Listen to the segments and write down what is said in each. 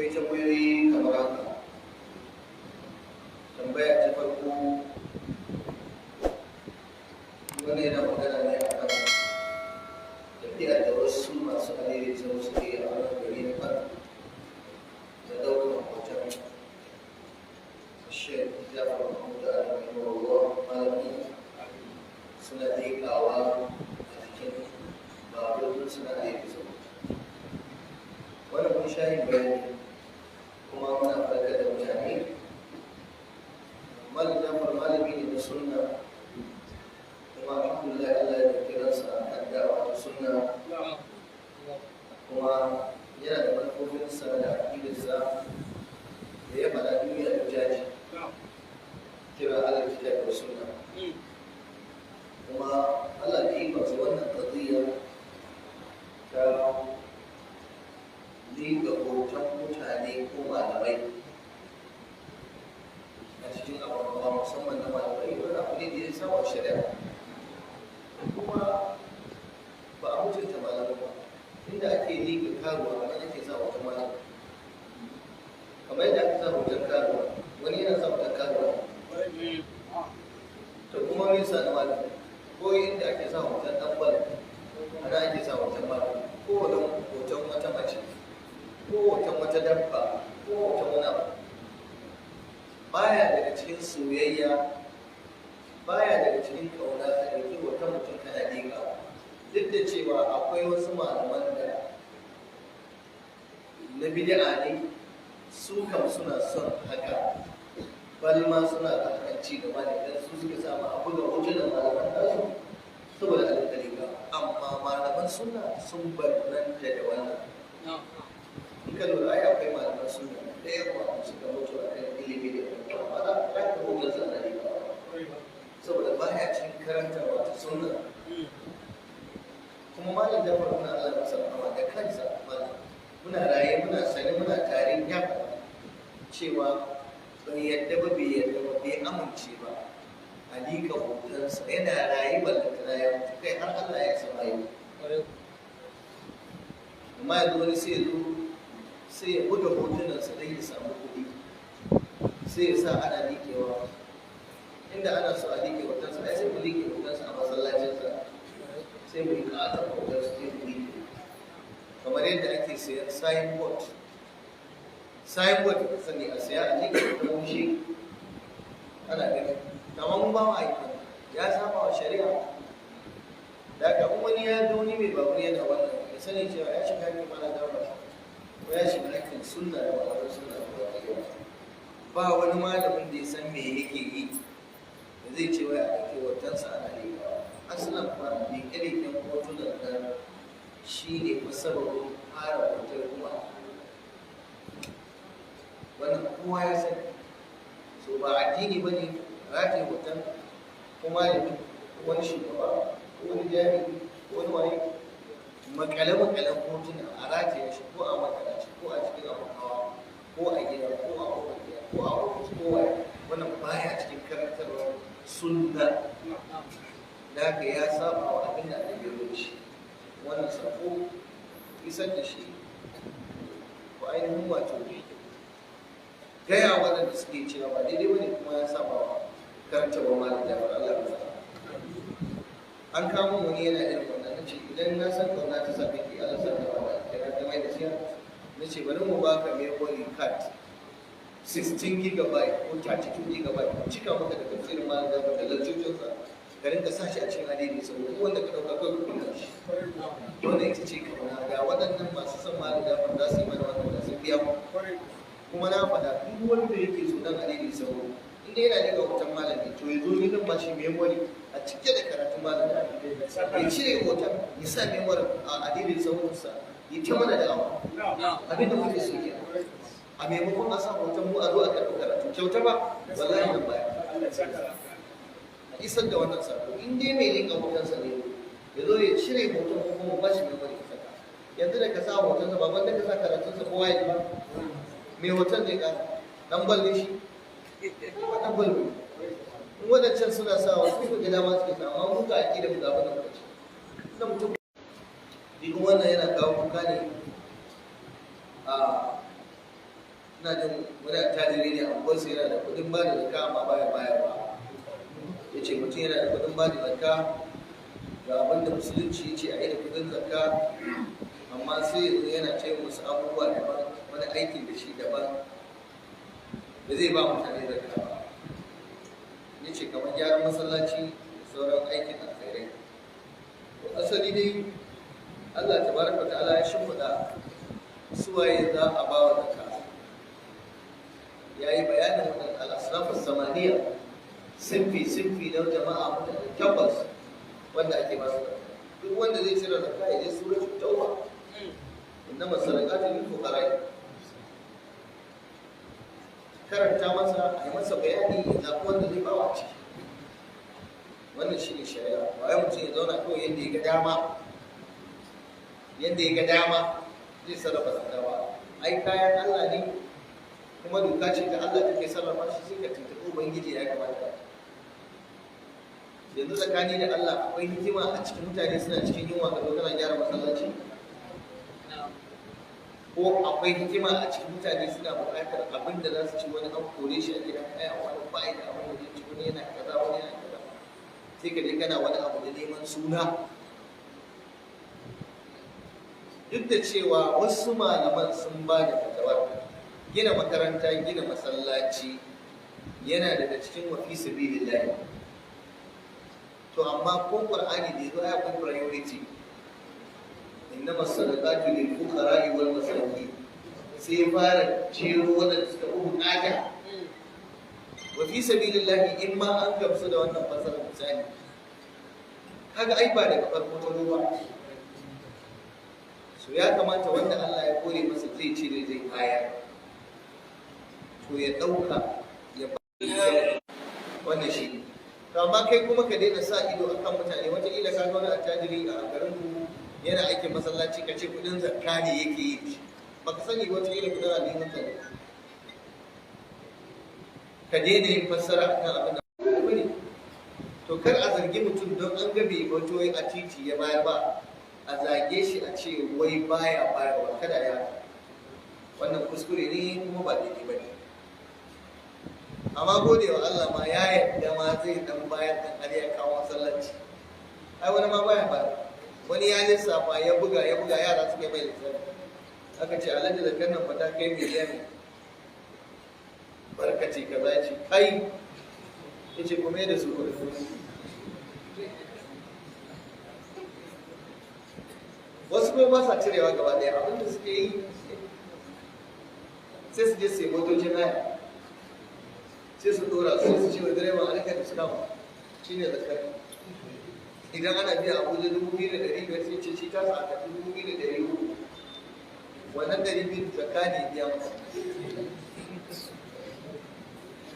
akwai tambayoyi kamar haka. Tambaya ta farko, wani yana magana ne a kan tafiya da wasu masu adaidaita suke a wannan gari na Kano da ɗaukar hoton Sheikh Jafar Mahmud Adam Rahimahullah malami suna ɗaikawa a jikin babur suna adaidaita. Wannan mun sha yin bayani kuma muna farkar da mutane. Malam Jafar malami ne na sunna kuma alhamdulillah Allah ya kira sa kan da'awa ta sunna kuma yana da manufofinsa da aƙidarsa da ya faɗa duniya da jaji kira Allah kitab da sunna kuma Allah da ikonsa wannan qadiyya ta liƙa hoton mutane ko malamai a cikin abubuwa musamman na malamai wani abu ne da ya saba shari'a kuma ba a mutunta malamai ba inda ake liƙa karuwa kamar ake sa hoton malamai kamar yadda aka sa hoton karuwa wani yana sa hoton karuwa to kuma wani sa na malamai ko inda ake sa hoton ɗan bal ana ake sa hoton malamai ko wani hoton wata mace ko hoton wata dabba ko hoton wani abu baya daga cikin soyayya, baya daga cikin kauna ka ɗauki hoton mutum kana liƙawa. Duk da cewa akwai wasu malaman da na bid'a ne su kam suna son haka, bal ma suna da hakan ci gaba ne idan su suka samu abu da hotunan malaman nasu saboda a liƙa. Amma malaman sunna sun barranta da wannan. In ka lura ai akwai malaman sunna da yawa suka mutu a kan ilimi da kuma ana ka hoton sa na liƙa saboda baya cikin karantarwa ta sunna. Kuma malam Jafar muna Allah masa rahama da kansa muna raye muna sani muna tare ya cewa bai yadda ba bai amince ba a liƙa hotonsa yana raye ballantana ya mutu kai har Allah ya sama yau. Amma yanzu wani sai ya buga hotunansa don ya samu kuɗi sai ya sa ana liƙewa inda ana so a liƙe hotonsa ai sai mu liƙe hotonsa a masallacinsa sai mu liƙa a taɓa hotonsa sai mu liƙe kamar yadda ake sayan signboard da sani a saya a liƙe hoton shi ana gani kamar mun ba mu aiki ya saba wa shari'a da haka kuma wani ya zo ni mai babur yana wannan ya sani cewa ya shiga ne mana gaba ko ya shiga aikin sunna da malaman sunna ba wani malamin da ya san me yake yi da zai ce wai a ɗauki hotonsa ana liƙawa. Asalin ba mai ƙirƙirin hotunan nan shi ne masababin fara hoton kuma wannan kowa ya sani. So ba addini ba ne rataye hoton kuma ya wani shugaba ko wani jami'i ko wani wani makale-makalen hotuna a rataye shi ko a makarashi ko a cikin abin hawa ko a gida ko a kofar gida ko a ofis ko waye wannan baya cikin karantarwar sunna da haka ya saba wa abin da ake yi shi wannan sako isar da shi ko ainihin wato gaya waɗanda suke cewa ba daidai bane kuma ya saba wa karantarwar malam Jafar Allah ya sa an kamo wani yana irin wannan nace idan na san kauna ta same ki Allah san da wannan kira da mai da shi nace bari mu baka memory card 16 GB ko 32 GB cika maka da tafsirin malam Jafar da lajjojinsa ka rinka sa shi a cikin hadisi saboda wanda ka dauka kai kuma shi wannan ita ce kauna ga waɗannan masu son malam Jafar za su yi mana wannan da sun biya mu kuma na faɗa duk wanda yake so dan hadisi saboda inda yana daga hoton malami to ya zo ni zan ba shi memory a cike da karatun malami ya cire hoton ya sa memory a adidin sauransa ya ta mana da awa abin da muke so ke a maimakon a sa hoton mu a zo a karɓi karatu kyauta ba wallahi nan baya a isar da wannan sako in dai mai linka hotonsa ne ya zo ya cire hoton ko kuma ba shi memory ka saka yanzu da ka sa hotonsa ba wanda ka sa karatunsa kowa ya ba mai hoton zai ƙara dan balle shi ɗan balbi in waɗancan suna sawa su ga dama suke sawa amma mun ga aƙida mu gaba da mutum na mutum din wannan yana kawo kuka ne a ina jin wani attajiri ne a unguwarsa yana da kuɗin ba da zakka amma baya bayarwa. Ya ce mutum yana da kuɗin ba da zakka ga abin da musulunci ya ce a yi da kuɗin zakka, amma sai yanzu yana ce musu abubuwa daban, wani aikin da shi daban, da zai ba mutane zakka ba. Ya ce kamar gyaran masallaci da sauran aikin alkhairai. Asali dai Allah tabaraka ta'ala ya shimfiɗa suwaye za a ba wa zakka. Ya yi bayanin wannan al-asnafus samaniya, sinfi na jama'a mutane tabbas wanda ake ba su zakka. Duk wanda zai cire zakka ya je suratul tauba, innama sadaqatu lil fuqara. Karanta masa, a yi masa bayani, ya zaɓi wanda zai ba wa ciki. Wannan shi ne shari'a. Ba ya mutum ya zauna kawai yadda ya ga dama zai sarrafa zakka ba. Ai kayan Allah ne, kuma doka ce ta Allah take sarrafa shi, sai ka tuntuɓi Ubangiji ya kamata. Yanzu tsakani da Allah akwai hikima a cikin mutane suna cikin yunwa ka zo kana gyara masallaci? Ko akwai hikima a cikin mutane suna buƙatar abin da za su ci, wani an kore shi a gidan haya, wani bayi da abin da zai ci, wani yana kaza, wani yana kaza, sai ka je kana wani abu da neman suna. Duk da cewa wasu malaman sun ba da fatawar gina makaranta, gina masallaci yana daga cikin wafi sabilillah. To amma ko Qur'ani da yazo ya kun priority, innama sadaqatu lil fuqara'i wal masakin, sai fara jero wadanda suka bukata. Wafi sabilillah in ma an gamsu da wannan fasarar misali, kaga ai ba daga farko ta ruwa. So ya kamata wanda Allah ya kore masa zai cire zai kaya, to ya ɗauka ya ba wannan shi ne. To amma kai kuma ka daina sa ido akan mutane. Wataƙila ka ga wani attajiri a garin ku yana aikin masallaci, ka ce kuɗin zakka ne yake yi, baka sani wataƙila kuɗin addinin ka ne. Ka daina yin fassara akan abin da ba ne. To kar a zargi mutum don an ga bai wato a titi ya bayar ba, a zage shi a ce wai baya bayarwa. Kada ya, wannan kuskure ne kuma ba daidai ba ne. Amma gode wa Allah ma ya yarda ma zai dan bayar dan har ya kawo masallaci. Ai wani ma baya bayar, wani ya lissafa ya buga yara suka mai lissafi, aka ce alhaji da kannan fata kai miliyan barkaci kaza, ya ce kai, ya ce kuma da su kudi. Wasu kuma ba sa cirewa gaba ɗaya, abinda suke yi sai su je sai motocin haya, sai su dora sai su ce wa direban alaka da suka shi ne zakar. Idan ana biya Abuja 2,500 sai ce shi ta sa aka 2,300, wannan 200 zakka ne biya masa.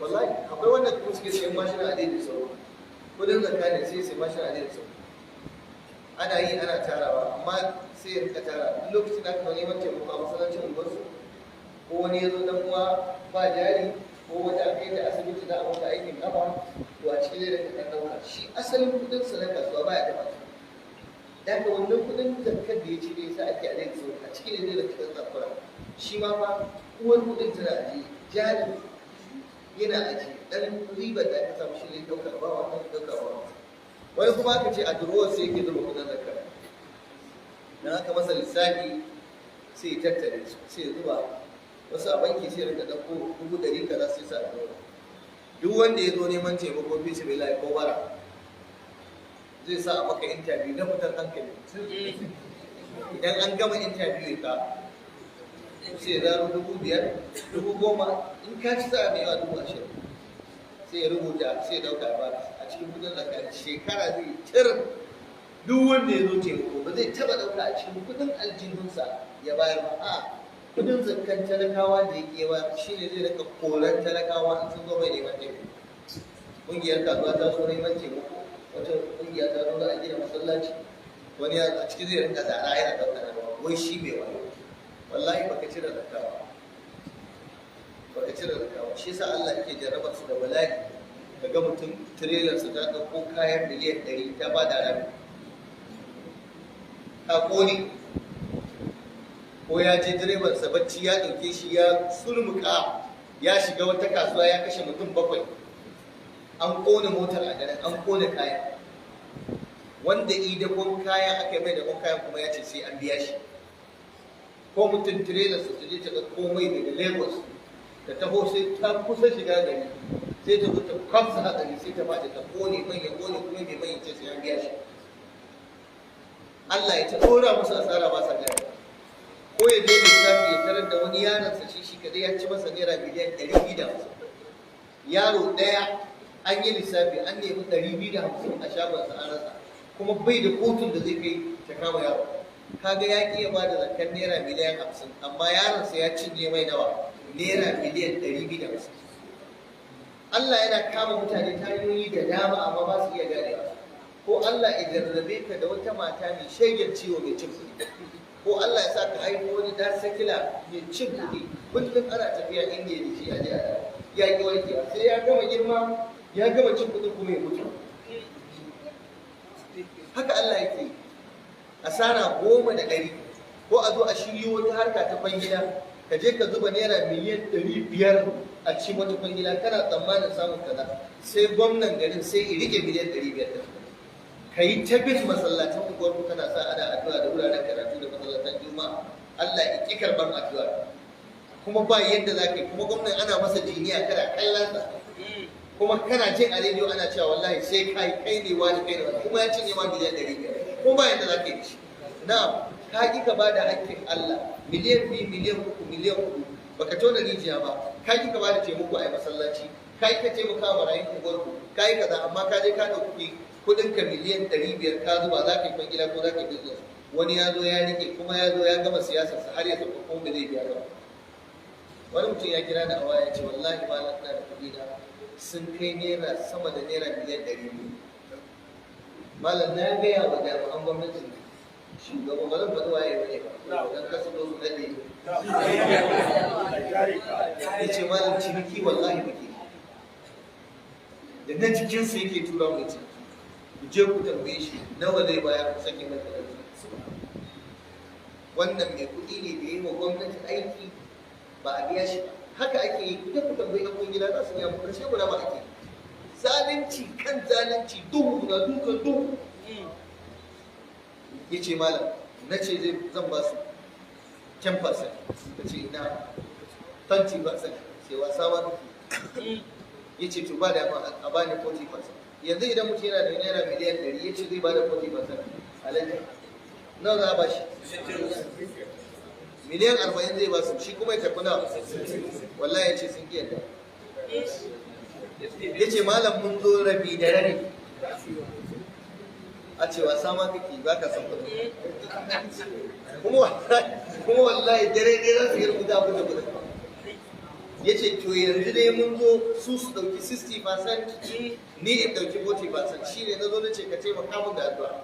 Wallahi akwai wanda kuma suke sayan mashina a daidai sau, kudin zakka ne sai sai mashina a daidai sau. Ana yi ana tarawa, amma sai ya rika tara. Duk lokacin da aka zo neman taimako a masallacin unguwarsu, ko wani ya zo dan uwa ba jari, ko wata aka yi da asibiti za a mata aikin kafa, to a cikin da kan dauka shi asalin kudin sa na kasuwa baya da mata. Da ka wannan kudin zakkar da ya ci ne sa ake a daidai sau, a cikin da kan zakura. Shi ma fa uwar kudin tana aji, jari yana aji, dan ribar da aka samu shi ne dauka ba wannan dauka ba. Wani kuma aka ce a durowar sai yake zuba kudin zakar. Dan aka masa lissafi sai ya tattare su, sai ya zuba. Wasu a banki sai rika ɗauko 100,000 kaza sai sa ɗora. Duk wanda ya zo neman taimako fi su billahi ko bara, zai sa a maka interview na fitar hankali. Idan an gama interview ka, sai ya zaro 5,000, 10,000, in ka ci sa mai yawa 20,000. Sai ya rubuta, sai ya ɗauka ba a cikin kudin zakar. Shekara zai tir, duk wanda ya zo taimako ba zai taɓa ɗauka a cikin kudin aljihunsa ya bayar ba. A kudin zakkan talakawa da yake ba shi ne zai rika koran talakawa in sun zo mai neman taimako. Ƙungiyar kasuwa ta zo neman taimako, wata ƙungiya ta zo a gina masallaci, wani a cikin zai rika zara yana ɗauka na rawa, wai shi mai wayo. Wallahi baka cire zakka ba, baka cire zakka ba. Shi yasa Allah yake jarraba su da bala'i. Kaga mutum tirelarsa ta ɗauko kayan miliyan 100 ta ba da rabi, ta ƙone, ko ko ya je direban sa bacci ya dauke shi ya sulmuka ya shiga wata kasuwa ya kashe mutum 7, an kone motar a garin, an kone kaya, wanda idakon kaya aka mai da kayan kuma ya ce sai an biya shi. Ko mutum tirela su je ta ɗauko mai daga Lagos da taho sai ta kusa shiga gari sai ta zo ta kwamsa hatsari sai ta faɗi ta kone mai ya kone kuma mai mai ce sai an biya shi. Allah ya ta ɗora musu asara ba sa gari. Ko ya je lissafi ya tarar da wani yaronsa shi kadai ya ci masa naira miliyan 250. Yaro ɗaya an yi lissafi an nemi 250 a shagonsa an rasa, kuma bai da kotun da zai kai ta kama yaro. Kaga ya ƙi ya ba da zakar naira miliyan 50, amma yaronsa ya cinye mai nawa naira miliyan 250. Allah yana kama mutane ta hanyoyi da dama amma ba su iya ganewa. Ko Allah ya jarrabe ka da wata mata mai shegen ciwo mai cin kuɗi, ko Allah ya sa ka haihu wani dan sakila mai cin kuɗi, kullum ana tafiya inda da shi a jiya ya ƙi warkewa, sai ya gama girma ya gama cin kuɗin kuma ya mutu. Haka Allah yake yi. Asara 10 ko a zo a shiryo wata harka ta kwangila, ka je ka zuba naira miliyan 500 a cikin wata kwangila kana tsammanin samun kaza, sai gwamnan garin sai ya rike miliyan 500 ka yi ta bin masallatan unguwarku kana sa ana addu'a da wuraren karatu da masallatan juma'a, Allah ya ƙi karɓar addu'a, kuma ba yadda za ka yi, kuma gwamnan ana masa jiniya kana kallonsa, kuma kana jin a rediyo ana cewa wallahi sai kai ne wani kai ne wani, kuma ya cinye ma miliyan 500, ko ba yadda za ka yi shi. Na'am, ka ƙi ka ba da hakkin Allah miliyan 2, miliyan 3, miliyan 4, baka tona rijiya ba, ka ƙi ka ba da taimako a yi masallaci, ka ƙi ka taimaka wa marayun unguwarku, ka yi kaza, amma ka je ka ɗauki kuɗinka miliyan 500 ka zuba za ka yi kwangila ko za ka yi business, wani ya zo ya rike kuma ya zo ya gama siyasarsa har ya tafi kuma zai biya ba. Wani mutum ya kira da awa ya ce wallahi ba na da kuɗi na sun kai naira sama da naira miliyan 200. Malam na gaya wa jami'an gwamnati shugaban ba zan faɗi waye ba ne ba don kasa zo su daɗe. Ya ce malam ciniki wallahi muke da na jikinsa yake tura mu ciniki. Ku je ku tambaye shi nawa zai bayar ku sake mai talauci. Wannan mai kuɗi ne da yi wa gwamnati aiki ba a biya shi ba. Haka ake yi, ku je ku tambaye ɗan gida za su biya mu ƙarshe guda ba ake. Zalunci kan zalunci, duhu na dukan duhu. Ya ce malam, na ce zan ba su 10%, ka ce ina 20%, sai wasa ma nufi. Ya ce to ba da a bani 40%. Yanzu idan mutum yana da naira miliyan 100 ya ce zai ba da 40%, alaji nawa za a ba shi? Miliyan 40 zai ba su, shi kuma ya karɓi nawa? Wallahi ya ce sun ƙi yadda. Ya ce malam mun zo rabi da rabi. A ce wasa ma kake ba ka san kuɗi. Kuma wallahi dare ne za su yi rubuta abin da kuɗi. Ya ce to yanzu dai mun zo su ɗauki 60%, ni in ɗauki 40%, shi ne na zo na ce ka taimaka min da addu'a.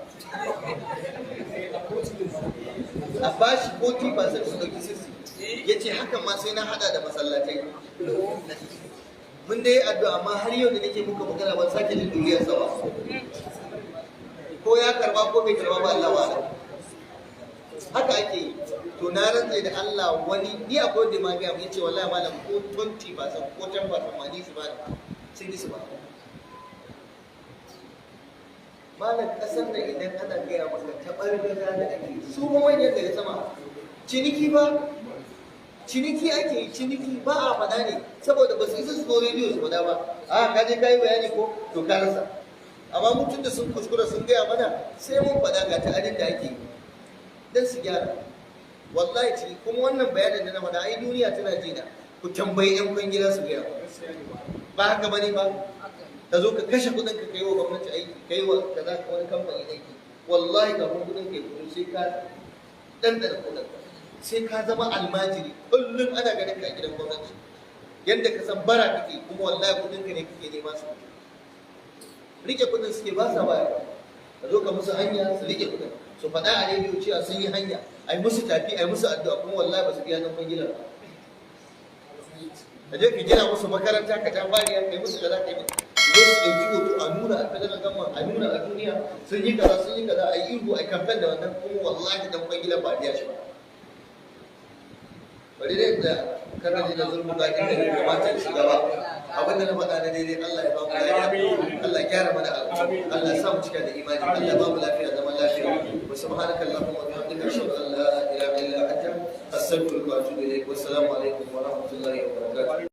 A ba shi 40% su ɗauki 60%. Ya ce hakan ma sai na hada da masallatai. Mun dai addu'a amma har yau da nake muka magana ban sake jin duniyar sa ba. Ko ya karba ko bai karba ba Allah ba. Haka ake yi. To na rantsa da Allah wani ni akwai da ma ga yace wallahi malam ko 20% ko 10% ma ni su ba sun yi su ba. Malam kasar da idan ana gaya maka tabargaza da ake su ma manyan daga sama ciniki ba. Ciniki ake yi, ciniki ba a faɗa ne saboda ba su isa su zo rediyo su faɗa ba. A ka je ka yi bayani ko to ka rasa. Amma mutum da sun kuskura sun gaya mana sai mun faɗa ga ta'adin da ake yi don su gyara. Wallahi ciki kuma wannan bayanin da na faɗa ai duniya tana jina ku tambayi 'yan kwangila su gaya ba haka bane ba. Ka zo ka kashe kuɗin ka kai wa gwamnati aiki kai wa kaza ka wani kamfani aiki wallahi kafin kuɗin kai kuɗin sai ka ɗanɗana kuɗin sai ka zama almajiri kullum ana ganin ka a gidan gwamnati yadda ka san bara kake kuma wallahi kudin ka ne kake nema su rike kudin suke ba sa baya ka zo ka musu hanya su rike kudin su faɗa a rediyo cewa sun yi hanya a yi musu tafi a yi musu addu'a kuma wallahi ba su biya nan kwangilar ba ka je ka gina musu makaranta ka ta bariya ka yi musu kaza ka yi musu zo su ɗauki hoto a nuna a federal government a nuna a duniya sun yi kaza a yi ihu a yi kamfen da wannan kuma wallahi dan kwangilar ba a biya shi ba. bari dai da kana ji da zulmu ga kin da kamata shi gaba abin da na faɗa na daidai Allah ya ba mu lafiya Allah ya gyara mana Allah ya sa mu cika da imani Allah ya ba mu lafiya zaman lafiya wa subhanaka allahumma wa bihamdika ashhadu an la ilaha illa anta astaghfiruka wa atubu ilayk wa assalamu alaikum wa rahmatullahi wa barakatuh